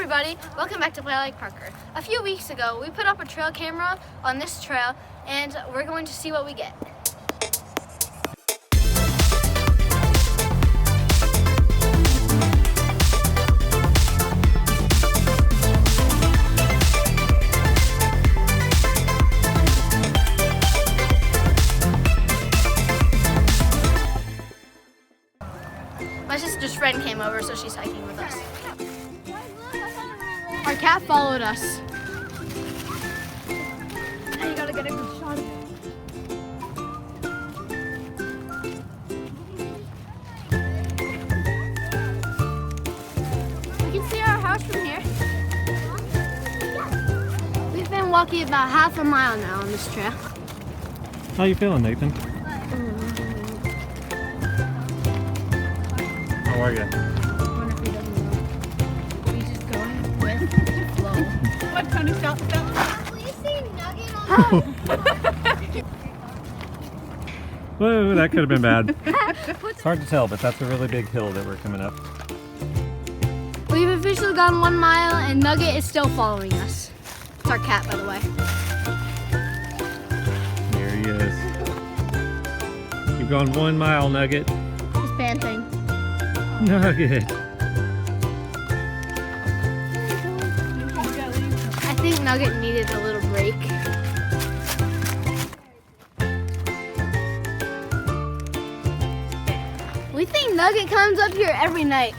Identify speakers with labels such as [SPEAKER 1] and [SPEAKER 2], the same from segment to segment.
[SPEAKER 1] everybody, welcome back to Play Like Parker. A few weeks ago, we put up a trail camera on this trail and we're going to see what we get. My sister's friend came over, so she's hiking with us. Our cat followed us. Now you gotta get a good shot of it. You can see our house from here. We've been walking about half a mile now on this trail.
[SPEAKER 2] How you feeling, Nathan? How are you?
[SPEAKER 3] What kind of shot that?
[SPEAKER 1] Will you see Nugget on
[SPEAKER 2] Whoa, that could have been bad. It's hard to tell, but that's a really big hill that we're coming up.
[SPEAKER 1] We've officially gone 1 mile and Nugget is still following us. It's our cat, by the way.
[SPEAKER 2] There he is. You've gone 1 mile, Nugget.
[SPEAKER 1] He's panting.
[SPEAKER 2] Nugget.
[SPEAKER 1] I think Nugget needed a little break. We think Nugget comes up here every night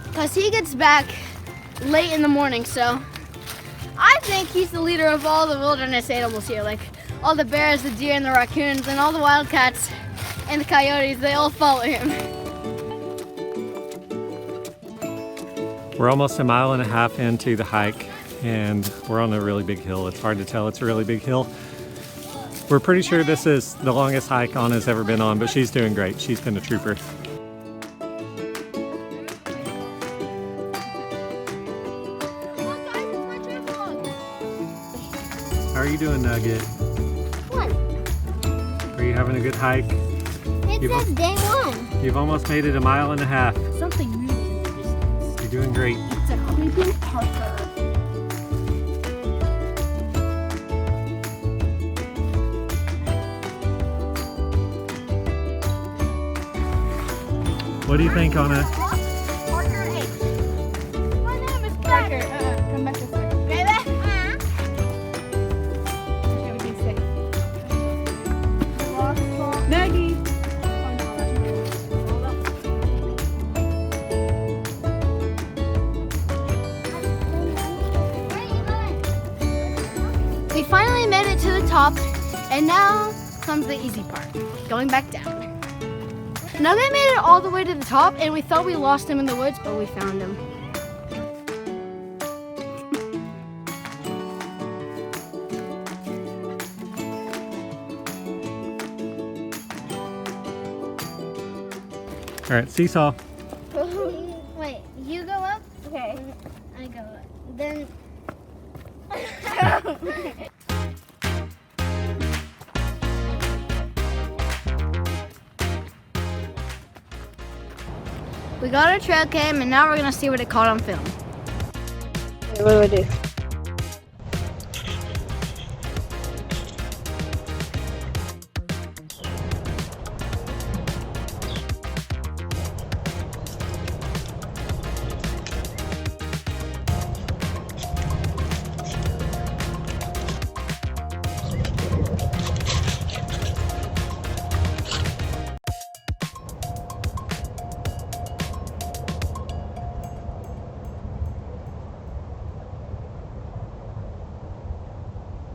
[SPEAKER 1] because he gets back late in the morning, so I think he's the leader of all the wilderness animals here, like all the bears, the deer, and the raccoons, and all the wildcats and the coyotes, they all follow him.
[SPEAKER 2] We're almost 1.5 miles into the hike and we're on a really big hill. It's hard to tell it's a really big hill. We're pretty sure this is the longest hike Anna's ever been on, but she's doing great. She's been a trooper. How are you doing, Nugget?
[SPEAKER 1] What?
[SPEAKER 2] Are you having a good hike?
[SPEAKER 1] It says day 1.
[SPEAKER 2] You've almost made it 1.5 miles.
[SPEAKER 1] Something really interesting.
[SPEAKER 2] You're doing great.
[SPEAKER 1] It's a creepy Parker.
[SPEAKER 2] What do you think, Anna?
[SPEAKER 1] Parker H.
[SPEAKER 3] My name is Parker. Come back this way.
[SPEAKER 1] Baby?
[SPEAKER 3] Okay, we can sit. Maggie.
[SPEAKER 1] We finally made it to the top, and now comes the easy part, going back down. Nugget made it all the way to the top, and we thought we lost him in the woods, but we found him.
[SPEAKER 2] All right, seesaw.
[SPEAKER 1] Wait, you go up? Okay. I go up. Then... We got our trail cam and now we're gonna see what it caught on film.
[SPEAKER 3] What do I do?